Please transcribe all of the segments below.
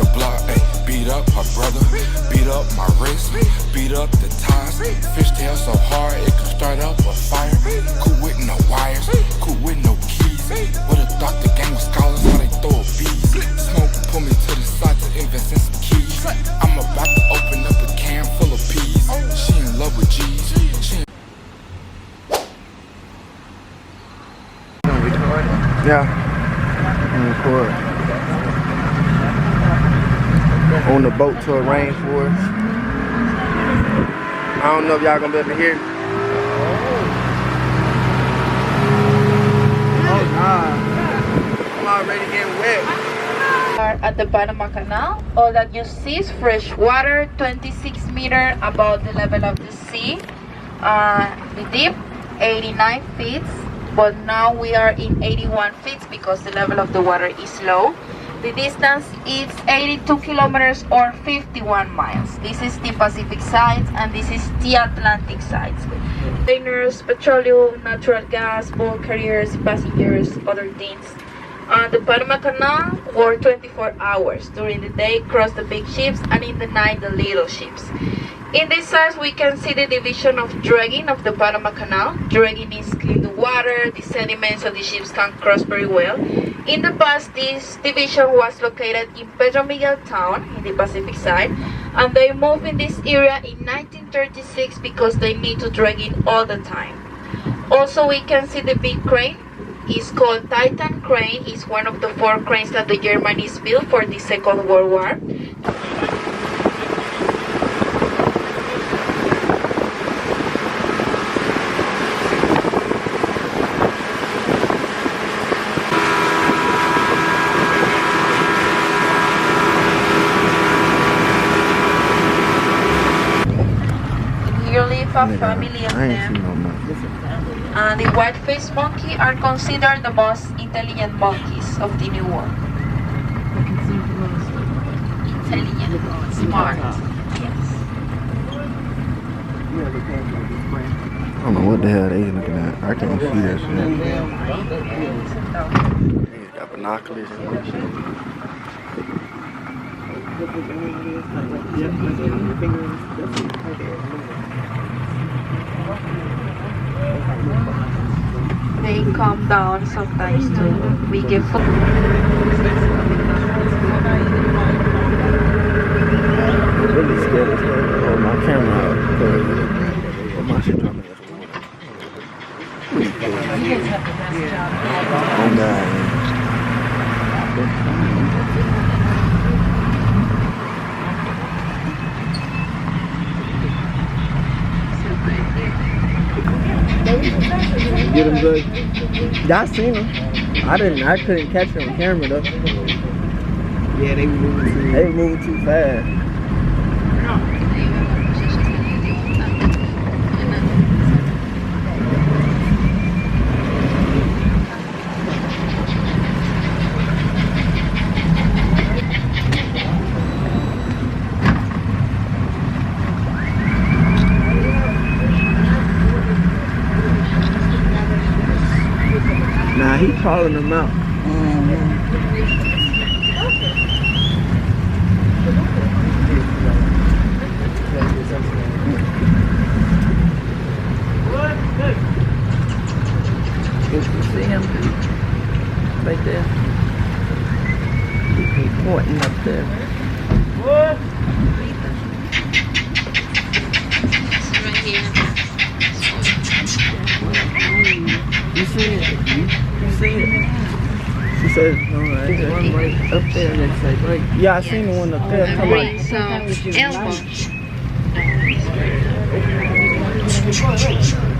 the block, ayy. Beat up her brother, beat up my wrist, beat up the ties. Fishtail so hard it could start up a fire. Cool with no wires, cool with no keys. Would've thought the gang was scholars, how they throw a bees. Smoke pull me to the side to invest in some keys. I'm about to open up a can full of peas. She in love with G's. Yeah, I'm recording. On the boat to a rainforest. I don't know if y'all gonna be able to hear. Oh nah, I'm already getting wet. At the Panama Canal. All that you see is fresh water, 26 meters above the level of the sea. The deep, 89 feet. But now we are in 81 feet because the level of the water is low. The distance is 82 kilometers or 51 miles. This is the Pacific side and this is the Atlantic side. Containers, petroleum, natural gas, bulk carriers, passengers, other things. The Panama Canal for 24 hours. During the day, cross the big ships, and in the night, the little ships. In this size, we can see the division of dredging of the Panama Canal. Dredging is clean the water, the sediment, so the ships can cross very well. In the past, this division was located in Pedro Miguel town, in the Pacific side, and they moved in this area in 1936 because they need to dredging all the time. Also, we can see the big crane. It's called Titan crane. It's one of the 4 cranes that the Germans built for the Second World War. Here live a family of them. And the white-faced monkey are considered the most intelligent monkeys of the New World. Intelligent, smart, yes. I don't know what the hell they looking at. I can't see that shit. They got binoculars and They come down sometimes too. We give food. I'm really scared of hold my camera out because my shit dropping as water. Oh God. Get them good. Y'all seen them. I couldn't catch them on camera though. Yeah, they were moving too fast. Nah, he calling them out. You see him right there? He's pointing up there. What? You see it? You see it? She says, no, there's one right up there that's like right. Yeah, I seen the one up there. Come on.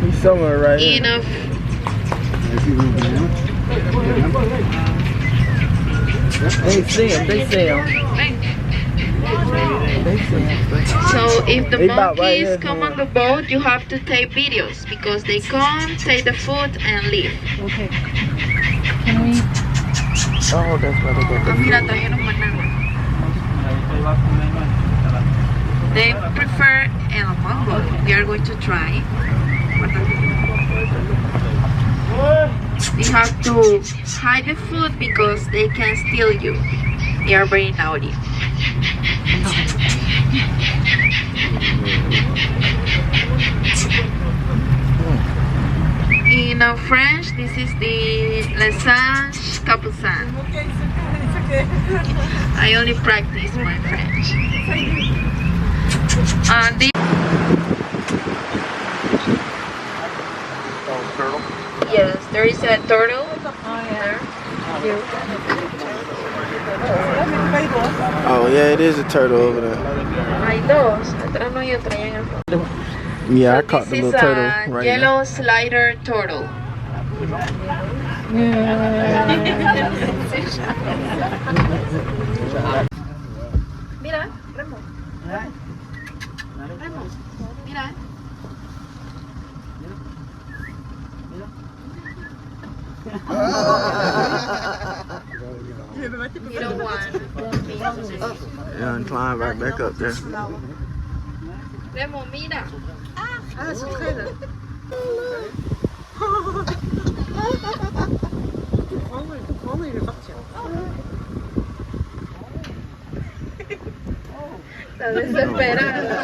He's somewhere right here. Enough. They see him, they see him. So if the monkeys come on the boat, you have to take videos because they come, take the food and leave. Okay. Can we? Oh, that's why they got the Mira, todavía no mandan. They prefer el mango. We are going to try. We have to hide the food because they can steal you. They are very naughty. In French, this is the Le Singe Capucin. I only practice my French. Yes, there is a turtle. Oh yeah, it is a turtle over there. Hay dos. Atrás no hay otra en el fondo. Yeah, I So caught the this little is turtle a right yellow now. slider turtle. Mira, Remo. Remo, mira. Little one. Yeah, and climb right back up there. Remo, mira. Ah, su cara. Está desesperada.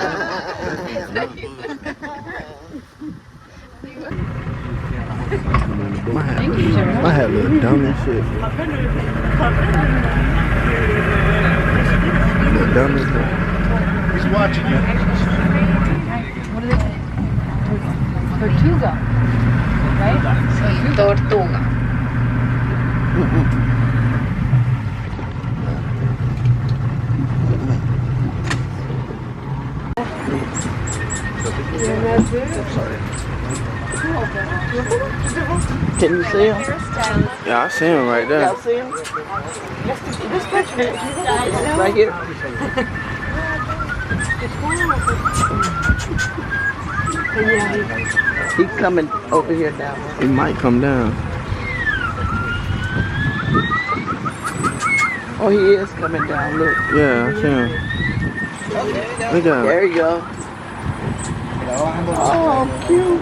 My head look dumb as shit. Look dumb as hell. He's watching you. What are they? Tortuga, right? Sí, tortuga. Can you see him? Yeah, I see him right there. Y'all see him? Right here. He's coming over here now. He might come down. Oh, he is coming down. Look. Yeah, I see him. Look at him. There you go. Oh, cute.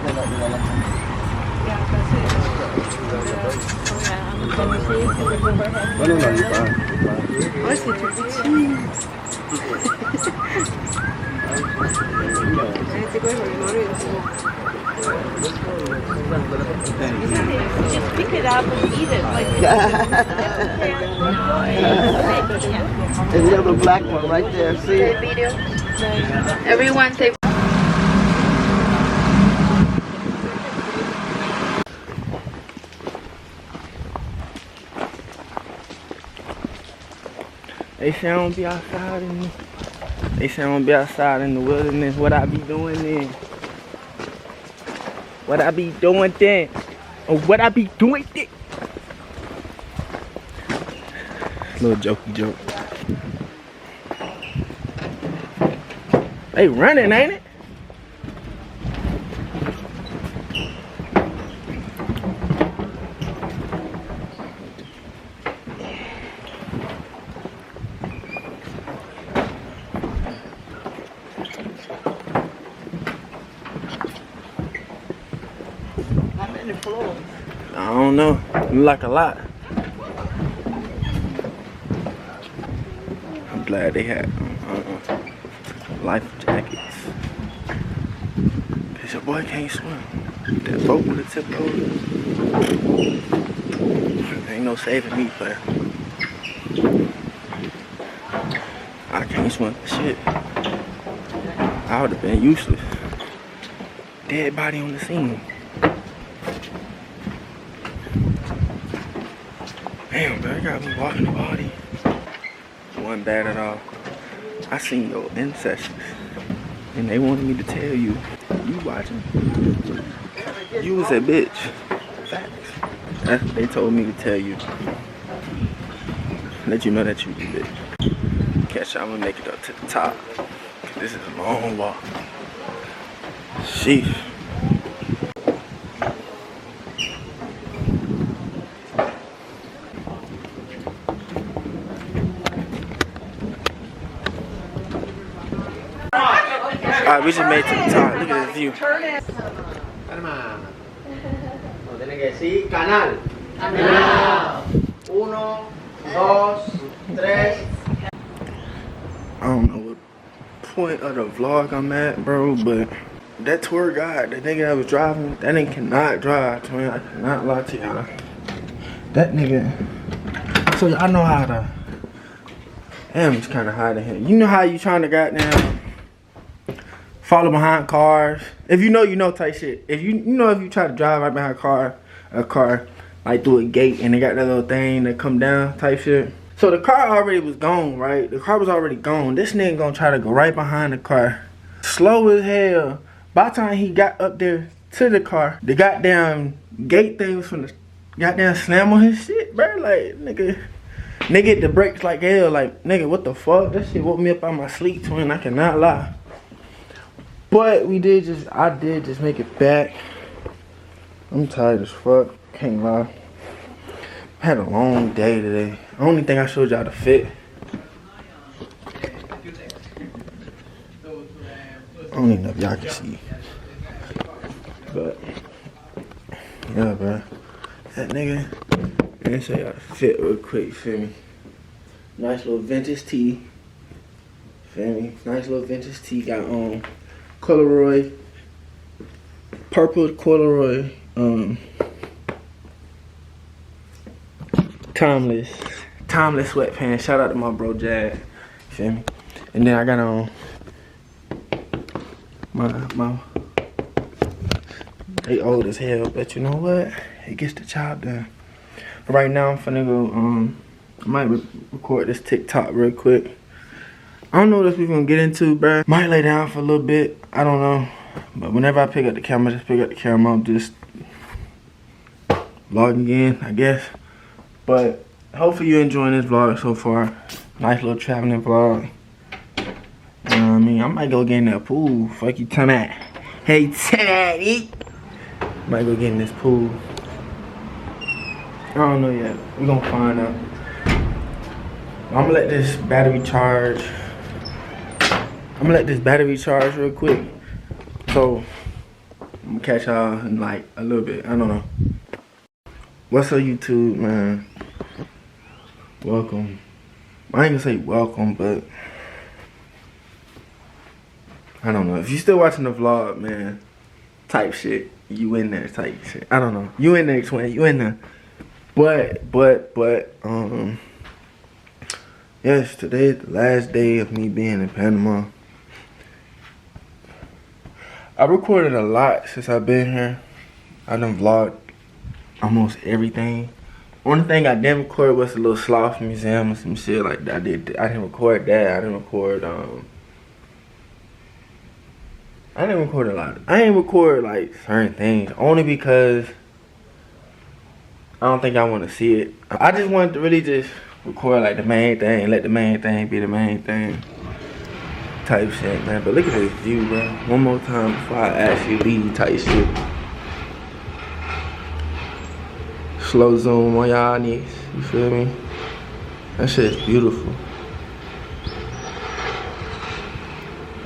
Just pick it up and eat it. Like There's the other black one right there. See it? Video. Everyone take. They say I don't be outside in They say I don't be outside in the wilderness. What I be doing then? What I be doing then? Or what I be doing then? Little jokey joke. They running, ain't it? How many floors? I don't know. Like a lot. I'm glad they had life jackets. Cause your boy can't swim. That boat would have tipped over. Ain't no saving me, player. I can't swim for shit. I would have been useless. Dead body on the scene. Damn, bro, I got me walking the body. Wasn't bad at all. I seen your ancestors, and they wanted me to tell you. You watching? You was a bitch. Facts. That's what they told me to tell you. Let you know that you was a bitch. Catch y'all, I'm gonna make it up to the top. Cause this is a long walk. Sheesh. Alright, we just made it to the top. Look at this view. Panama. No, tiene que decir canal. Canal. 1, 2, 3. point of the vlog I'm at, bro, but that tour guide, the nigga that was driving, that nigga cannot drive, man. I cannot lie to y'all. That nigga, so y'all know how to, damn, it's kind of hot in here. You know how you trying to goddamn follow behind cars? If you know type shit. If you know if you try to drive right behind a car, like through a gate and they got that little thing that come down type shit. So the car already was gone, right? The car was already gone. This nigga gonna try to go right behind the car. Slow as hell. By the time he got up there to the car, the goddamn gate thing was from the goddamn slam on his shit, bro. Like, nigga hit the brakes like hell. Like, nigga, what the fuck? That shit woke me up out of my sleep, twin. I cannot lie. But I did just make it back. I'm tired as fuck. Can't lie. I had a long day today. I only think I showed y'all the fit. I don't even know if y'all can see. But, yeah, bro. That nigga. Let me show y'all the fit real quick, feel me? Nice little vintage tee. Feel me? Nice little vintage tee. Got on corduroy. Purple corduroy. Timeless sweatpants. Shout out to my bro Jag. Feel me? And then I got on my they old as hell, but you know what? It gets the job done. But right now I'm finna go I might record this TikTok real quick. I don't know what else we gonna get into, bruh. Might lay down for a little bit. I don't know. But whenever I pick up the camera, just pick up the camera. I'm just vlogging again, I guess. But hopefully you're enjoying this vlog so far. Nice little traveling vlog. You know what I mean? I might go get in that pool. Fuck you, time at. Hey, Teddy. Might go get in this pool. I don't know yet. We're gonna find out. I'm gonna let this battery charge. Real quick. So, I'm gonna catch y'all in like a little bit. I don't know. What's up, YouTube, man? Welcome. I ain't gonna say welcome, but I don't know. If you still watching the vlog, man, type shit. You in there, type shit. I don't know. You in there, twin. You in there. But, yes, today is the last day of me being in Panama. I recorded a lot since I've been here. I done vlogged almost everything. Only thing I didn't record was a little sloth museum or some shit like that. I didn't record that. I didn't record a lot. I didn't record like certain things only because I don't think I want to see it. I just wanted to really just record like the main thing, let the main thing be the main thing type shit, man. But look at this view, bro. One more time before I actually leave type shit. Slow zoom on y'all knees, you feel me? That shit's beautiful.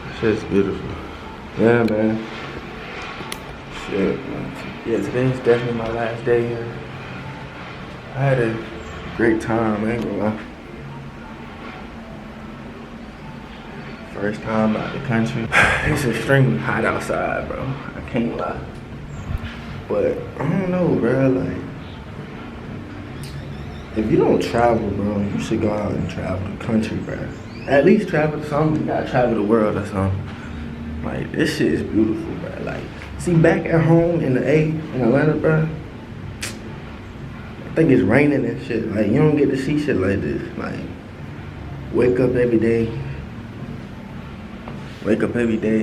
That shit's beautiful. Yeah, man. Shit, man. Yeah, today's definitely my last day here. I had a great time, I ain't gonna lie. First time out the country. It's extremely hot outside, bro. I can't lie. But I don't know, bro. Like, if you don't travel, bro, you should go out and travel the country, bro. At least travel to something. You gotta travel the world or something. Like, this shit is beautiful, bro. Like, see, back at home in the A, in Atlanta, bro, I think it's raining and shit. Like, you don't get to see shit like this. Like, wake up every day,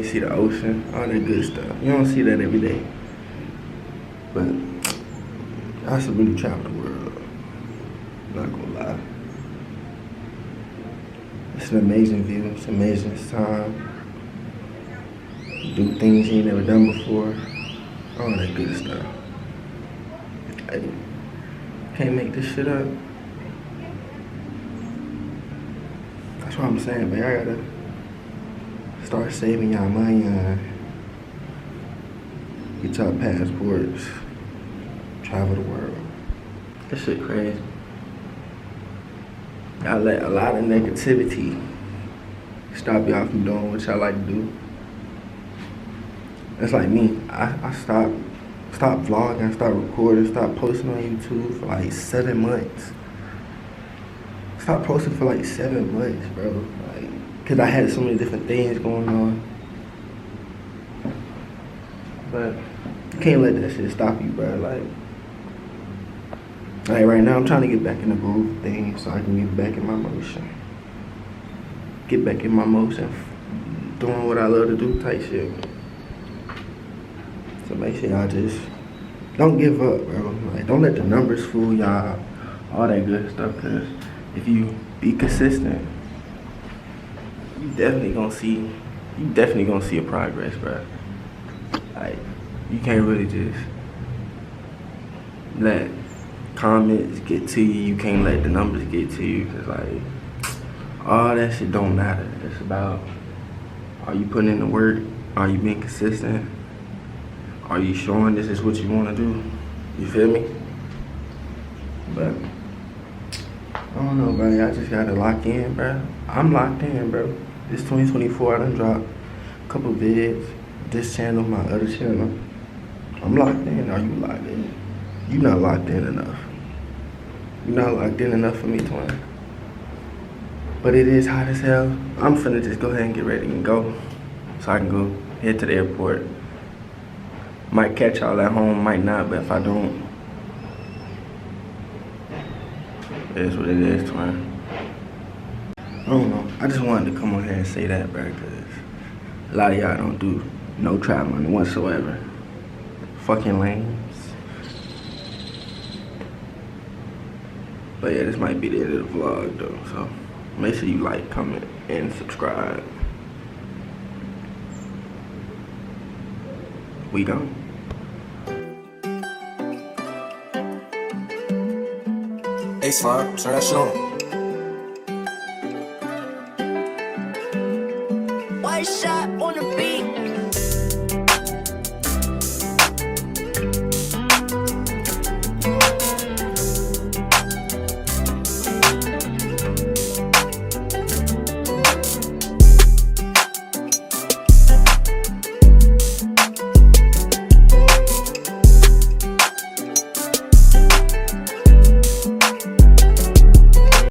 see the ocean, all that good stuff. You don't see that every day. But I should really travel the world. Not gonna lie. It's an amazing view. It's an amazing time. Do things you ain't never done before. All that good stuff. I can't make this shit up. That's what I'm saying, man. I gotta start saving y'all money and get y'all passports. Travel the world. This shit crazy. I let a lot of negativity stop y'all from doing what y'all like to do. It's like me. I stopped vlogging, stopped recording, stopped posting on YouTube for like 7 months. Stopped posting for like 7 months, bro. Like, cause I had so many different things going on. But you can't let that shit stop you, bro. Like right now, I'm trying to get back in the groove of things so I can get back in my motion. Get back in my motion, doing what I love to do type shit. So make sure y'all just don't give up, bro. Like, don't let the numbers fool y'all, all that good stuff. Cause if you be consistent, you definitely gonna see a progress, bro. Like, you can't really just let comments get to you. You can't let the numbers get to you. Cause like, all that shit don't matter. It's about, are you putting in the work? Are you being consistent? Are you showing this is what you want to do? You feel me? But I don't know, bro. Y'all just gotta lock in, bro. I'm locked in, bro. This 2024, I done dropped a couple vids. This channel, my other channel. I'm locked in. Are you locked in? You not locked in enough. You not locked in enough for me, twin. But it is hot as hell. I'm finna just go ahead and get ready and go, so I can go head to the airport. Might catch y'all at home, might not, but if I don't, it is what it is, twin. I don't know. I just wanted to come on here and say that, bro, because a lot of y'all don't do no traveling whatsoever. Fucking lames. But yeah, this might be the end of the vlog, though, so make sure you like, comment, and subscribe. We gone. Hey, Slime, turn that shit on.